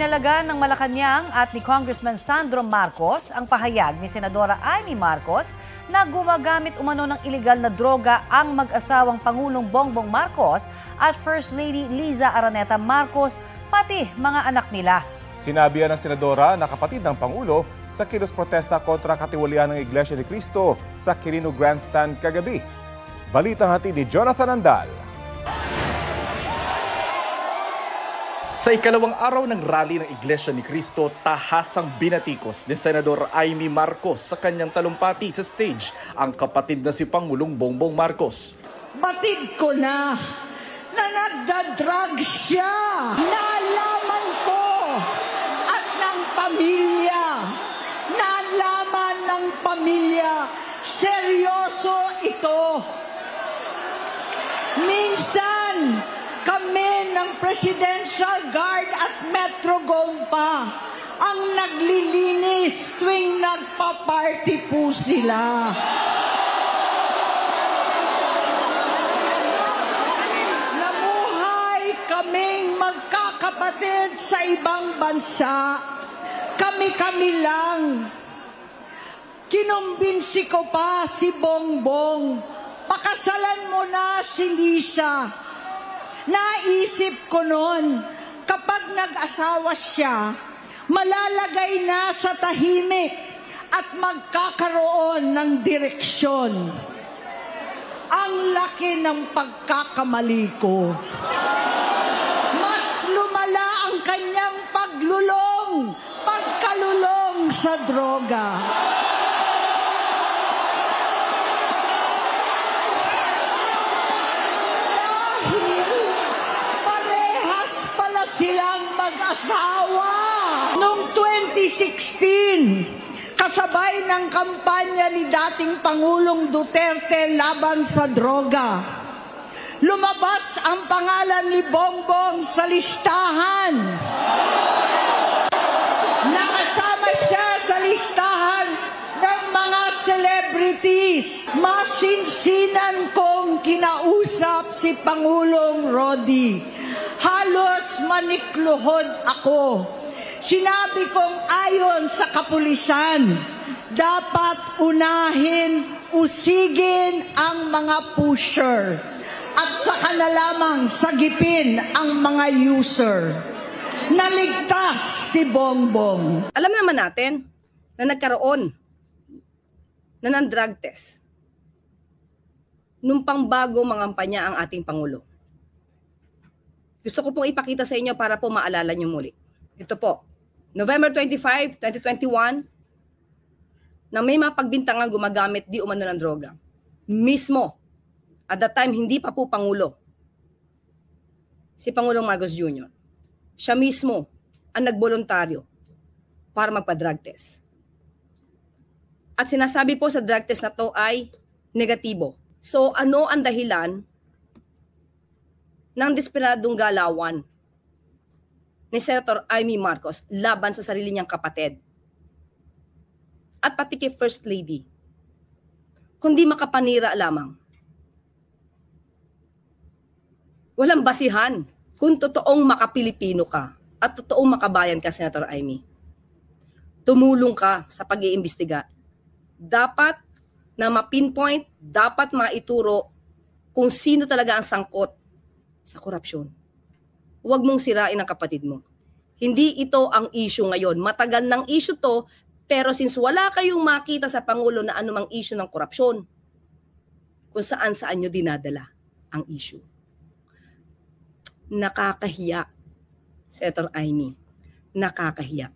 Pinalagan ng Malacanang at ni Congressman Sandro Marcos ang pahayag ni Senadora Amy Marcos na gumagamit umano ng ilegal na droga ang mag-asawang Pangulong Bongbong Marcos at First Lady Liza Araneta Marcos, pati mga anak nila. Sinabi ng Senadora na kapatid ng Pangulo sa kilos protesta kontra katiwalian ng Iglesia ni Cristo sa Quirino Grandstand kagabi. Balitang hatid ni Jonathan Andal. Sa ikalawang araw ng rally ng Iglesia ni Cristo, tahasang binatikos ni Senador Amy Marcos sa kanyang talumpati sa stage ang kapatid na si Pangulong Bongbong Marcos. Batid ko na nagdadrag siya. Nalaman ko at ng pamilya. Nalaman ng pamilya. Seryoso ito. Minsan, kami ng Presidential Guard at Metro Gompa ang naglilinis tuwing nagpa-party po sila. Namuhay kaming magkakapatid sa ibang bansa. Kami-kami lang. Kinumbinsi ko pa si Bongbong. Pakasalan mo na si Lisa. Naisip ko noon, kapag nag-asawa siya, malalagay na sa tahimik at magkakaroon ng direksyon. Ang laki ng pagkakamali ko. Mas lumala ang kanyang pagkalulong sa droga. Silang mag-asawa. Noong 2016, kasabay ng kampanya ni dating Pangulong Duterte laban sa droga, lumabas ang pangalan ni Bongbong sa listahan. Nakasama siya sa listahan ng mga celebrities. Masinsinan kong kinausap si Pangulong Rodi. Halos manikluhod ako. Sinabi kong ayon sa kapulisan, dapat usigin ang mga pusher at saka na lamang sagipin ang mga user. Naligtas si Bongbong. Alam naman natin na nagkaroon na ng drug test nung pangbago mangampanya ang ating Pangulo. Gusto ko pong ipakita sa inyo para po maalala nyo muli. Ito po, November 25, 2021, na may mga pagbintangan gumagamit di umano ng droga. Mismo, at that time, hindi pa po Pangulo. Si Pangulong Marcos Jr. Siya mismo ang nagboluntaryo para magpa-drug test. At sinasabi po sa drug test na to ay negatibo. So ano ang dahilan ng desperadong galawan ni Senator Amy Marcos laban sa sarili niyang kapatid at pati kay First Lady, kundi makapanira lamang? Walang basihan kung totoong makapilipino ka at totoong makabayan ka, Senator Amy. Tumulong ka sa pag-iimbestiga. Dapat na ma-pinpoint, dapat maituro kung sino talaga ang sangkot sa korupsyon. Huwag mong sirain ang kapatid mo. Hindi ito ang issue ngayon. Matagal ng issue to, pero since wala kayong makita sa Pangulo na anumang issue ng korupsyon, kung saan-saan nyo dinadala ang issue. Nakakahiya, Senator Amy. Nakakahiya.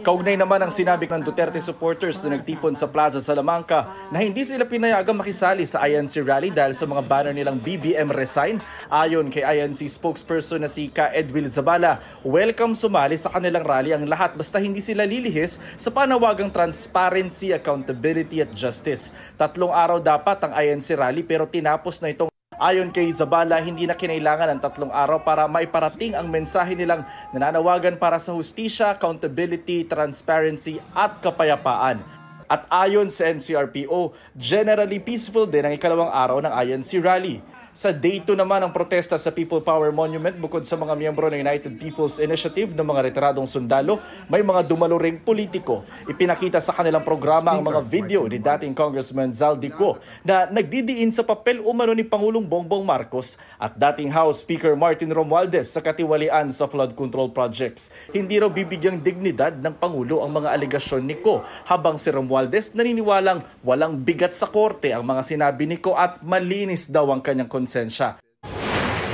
Kaugnay naman ang sinabi ng Duterte supporters na nagtipon sa Plaza Salamanca na hindi sila pinayagang makisali sa INC rally dahil sa mga banner nilang BBM resign. Ayon kay INC spokesperson na si Ka Edwil Zabala, welcome sumali sa kanilang rally ang lahat basta hindi sila lilihis sa panawagang transparency, accountability at justice. 3 araw dapat ang INC rally pero tinapos na itong. Ayon kay Zabala, hindi na kinailangan ng 3 araw para maiparating ang mensahe nilang nananawagan para sa hustisya, accountability, transparency at kapayapaan. At ayon sa NCRPO, generally peaceful din ang ikalawang araw ng INC rally. Sa day 2 naman ang protesta sa People Power Monument, bukod sa mga miyembro ng United People's Initiative ng mga retiradong sundalo, may mga dumalo ring politiko. Ipinakita sa kanilang programa ang mga video ni dating Congressman Zaldico na nagdidiin sa papel umano ni Pangulong Bongbong Marcos at dating House Speaker Martin Romualdez sa katiwalian sa flood control projects. Hindi raw bibigyang dignidad ng Pangulo ang mga alegasyon ni Ko, habang si Romualdez naniniwalang walang bigat sa korte ang mga sinabi ni Ko at malinis daw ang kanyang konsensya.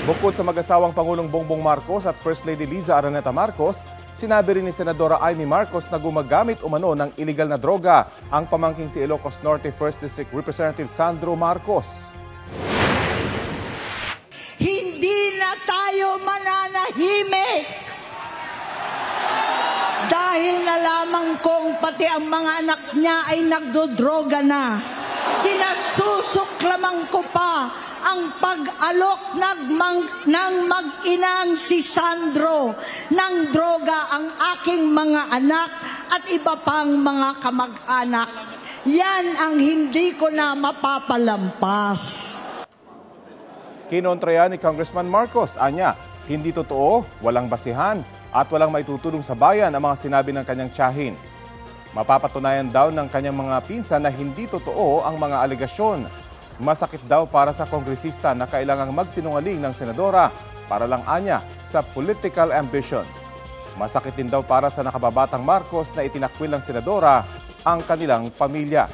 Bukod sa mag-asawang Pangulong Bongbong Marcos at First Lady Liza Araneta Marcos, sinabi rin ni Senadora Amy Marcos na gumagamit umano ng iligal na droga ang pamangking si Ilocos Norte 1st District Representative Sandro Marcos. Hindi na tayo mananahimik dahil nalaman kong pati ang mga anak niya ay nagdodroga na. Kinasusuklaman ko pa ang pag-alok ng mag-inang si Sandro ng droga ang aking mga anak at iba pang mga kamag-anak. Yan ang hindi ko na mapapalampas. Kinontraya ni Congressman Marcos, anya, hindi totoo, walang basihan at walang maitutulong sa bayan ang mga sinabi ng kanyang tiyahin. Mapapatunayan daw ng kanyang mga pinsan na hindi totoo ang mga alegasyon. Masakit daw para sa kongresista na kailangang magsinungaling ng senadora para lang anya sa political ambitions. Masakit din daw para sa nakababatang Marcos na itinakwil ng senadora ang kanilang pamilya.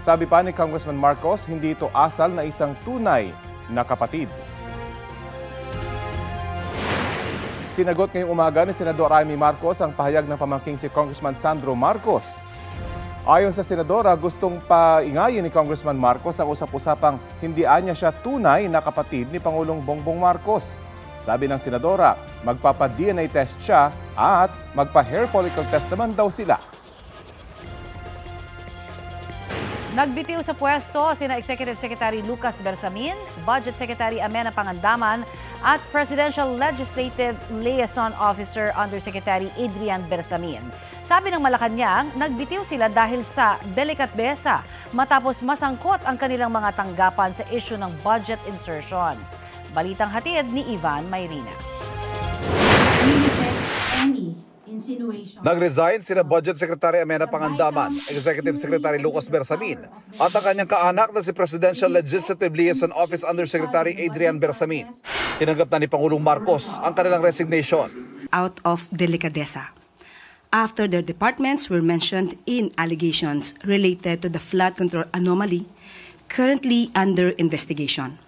Sabi pa ni Congressman Marcos, hindi ito asal na isang tunay na kapatid. Sinagot ngayong umaga ni Senador Amy Marcos ang pahayag ng pamangking si Congressman Sandro Marcos. Ayon sa senadora, gustong paingayin ni Congressman Marcos ang usap-usapang hindi anya siya tunay na kapatid ni Pangulong Bongbong Marcos. Sabi ng senadora, magpapa-DNA test siya at magpa-hair follicle test naman daw sila. Nagbitiw sa pwesto sina Executive Secretary Lucas Bersamin, Budget Secretary Amena Pangandaman at Presidential Legislative Liaison Officer Undersecretary Adrian Bersamin. Sabi ng Malacanang, nagbitiw sila dahil sa delikatesa matapos masangkot ang kanilang mga tanggapan sa issue ng budget insertions. Balitang hatid ni Ivan Mayrina. Nag-resign sina Budget Secretary Amena Pangandaman, Executive Secretary Lucas Bersamin at ang kanyang kaanak na si Presidential Legislative Liaison Office Undersecretary Adrian Bersamin. Tinanggap na ni Pangulong Marcos ang kanilang resignation. Out of delicadeza, after their departments were mentioned in allegations related to the flood control anomaly currently under investigation,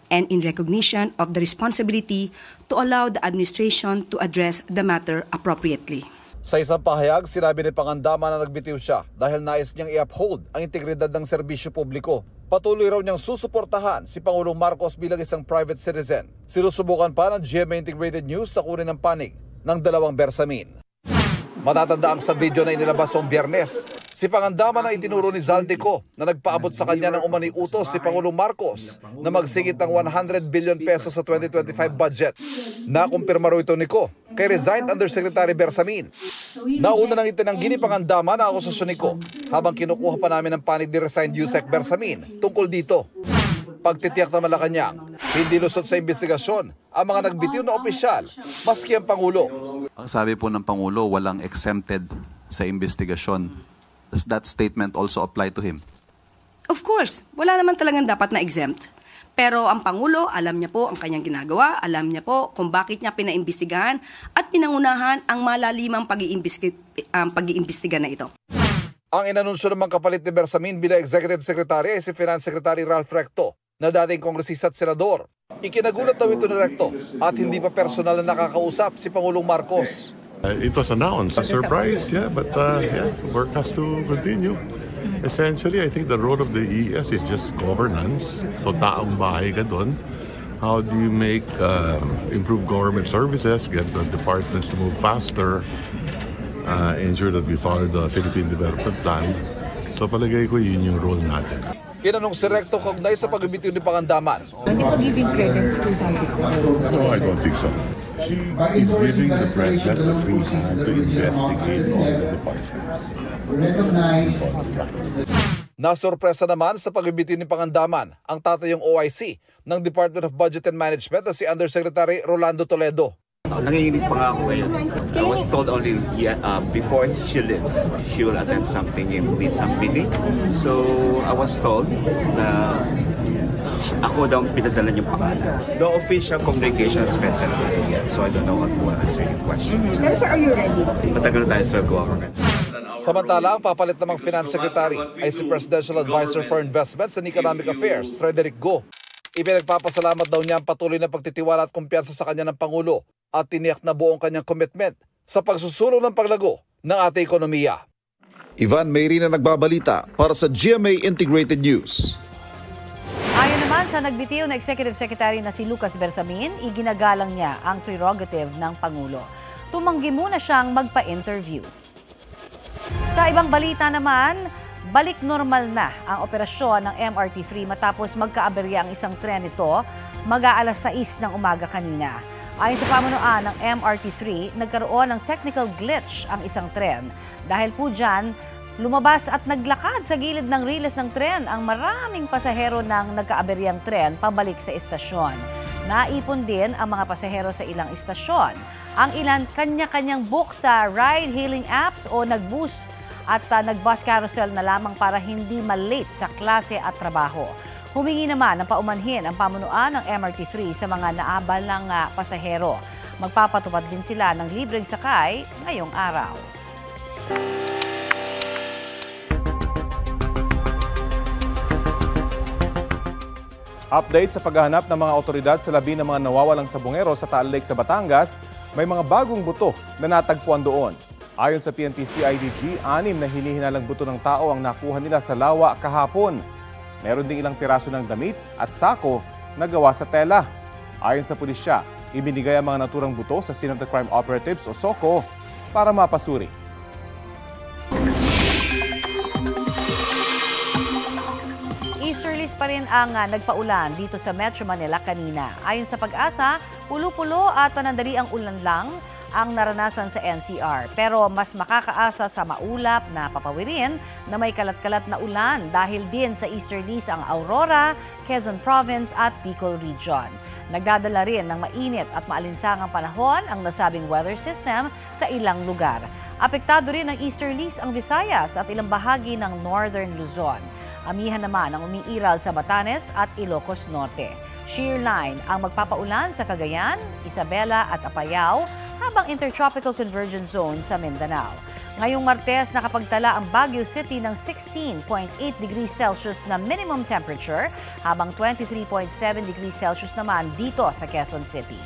and in recognition of the responsibility to allow the administration to address the matter appropriately. Sa isang pahayag, sinabi ni Pangandaman na nagbitiw siya dahil nais niyang i-uphold ang integridad ng serbisyo publiko. Patuloy raw niyang susuportahan si Pangulong Marcos bilang isang private citizen. Sinusubukan pa ng GMA Integrated News sa kunin ng panig ng dalawang Bersamin. Matatandaan sa video na inilabas noong Biyernes, si Pangandaman ang itinuro ni Zaldico na nagpaabot sa kanya ng umano'y utos si Pangulong Marcos na magsingit ng 100 billion pesos sa 2025 budget. Nakumpirma raw ito ni Ko kay resigned Undersecretary Bersamin. Nauna nang itinanggi ni Pangandaman ang akusasyon ni Ko habang kinukuha pa namin ang panig ni resigned Yusek Bersamin tungkol dito. Pagtitiyak ng Malacanang, hindi lusot sa investigasyon ang mga nagbitiw na opisyal, maski ang Pangulo. Ang sabi po ng Pangulo, walang exempted sa investigasyon. Does that statement also apply to him? Of course, wala naman talagang dapat na exempt. Pero ang Pangulo, alam niya po ang kanyang ginagawa, alam niya po kung bakit niya pinaimbestigahan at pinangunahan ang malalimang pag-iimbestiga na ito. Ang inanunsyo naman kapalit ni Bersamin bilang Executive Secretary ay si Finance Secretary Ralph Recto, na dating kongresista at senador. Ikinagulat daw ito ni Recto at hindi pa personal na nakakausap si Pangulong Marcos. It was announced. A surprise, yeah, but work has to continue. Essentially, I think the role of the ES is just governance. So taong bahay ka doon. How do you make improve government services, get the departments to move faster, ensure that we follow the Philippine Development Plan. So palagay ko yun yung role natin. Inanong si Recto kaugnay sa pagbibitiw ni Pangandaman. Hindi pa giving credence to Zaldico? No, I don't think so. She is giving the president the free hand to investigate all the departments. Nasorpresa naman sa pagbibitiw ni Pangandaman ang tatayong OIC ng Department of Budget and Management na si Undersecretary Rolando Toledo. Nanginginig pa nga ako ngayon. I was told only before she leaves, she will attend something and lead some meeting. So I was told na ako daw pinadala yung pangalan. No official communication has been sent yet, so I don't know what to answer your question. Pero sir, are you ready? Matagal na tayo sa government. Samantala, ang papalit namang Finance Secretary ay si Presidential Advisor for Investments and Economic Affairs, Frederick Go. Ipinagpapasalamat daw niya ang patuloy na pagtitiwala at kumpiyansa sa kanya ng Pangulo at tiniyak na buong kanyang commitment sa pagsusulong ng paglago ng ating ekonomiya. Ivan Mayri na nagbabalita para sa GMA Integrated News. Ayon naman sa nagbitiw na Executive Secretary na si Lucas Bersamin, iginagalang niya ang prerogative ng Pangulo. Tumanggi muna siyang magpa-interview. Sa ibang balita naman, balik normal na ang operasyon ng MRT3 matapos magkaaberya ang isang tren nito mag-aalas 6 ng umaga kanina. Ayon sa pamunuan ng MRT3, nagkaroon ng technical glitch ang isang tren. Dahil po dyan, lumabas at naglakad sa gilid ng riles ng tren ang maraming pasahero ng nagkaaberyang tren pabalik sa istasyon. Naipon din ang mga pasahero sa ilang istasyon. Ang ilan kanya-kanyang book sa ride-hailing apps o nag-bus at nag-bus carousel na lamang para hindi malate sa klase at trabaho. Humingi naman ng paumanhin ang pamunuan ng MRT3 sa mga naabalang pasahero. Magpapatupad din sila ng libreng sakay ngayong araw. Update sa paghahanap ng mga otoridad sa labi ng mga nawawalang sabongero sa Taal Lake sa Batangas, may mga bagong buto na natagpuan doon. Ayon sa PNP-CIDG, 6 na hinihinalang buto ng tao ang nakuha nila sa lawa kahapon. Meron ding ilang piraso ng damit at sako na gawa sa tela. Ayon sa pulisya, ibinigay ang mga naturang buto sa Scene of the Crime Operatives o SOCO para mapasuri. Easterlies pa rin ang nagpaulan dito sa Metro Manila kanina. Ayon sa Pag-asa, pulo-pulo at panandali ang ulan lang ang naranasan sa NCR. Pero mas makakaasa sa maulap na papawirin na may kalat-kalat na ulan dahil din sa easterlies ang Aurora, Quezon Province at Bicol Region. Nagdadala rin ng mainit at maalinsangang panahon ang nasabing weather system sa ilang lugar. Apektado rin ng easterlies ang Visayas at ilang bahagi ng Northern Luzon. Amihan naman ang umiiral sa Batanes at Ilocos Norte. Shear line ang magpapaulan sa Cagayan, Isabela at Apayao, habang intertropical convergence zone sa Mindanao. Ngayong Martes, nakapagtala ang Baguio City ng 16.8 degrees Celsius na minimum temperature, habang 23.7 degrees Celsius naman dito sa Quezon City.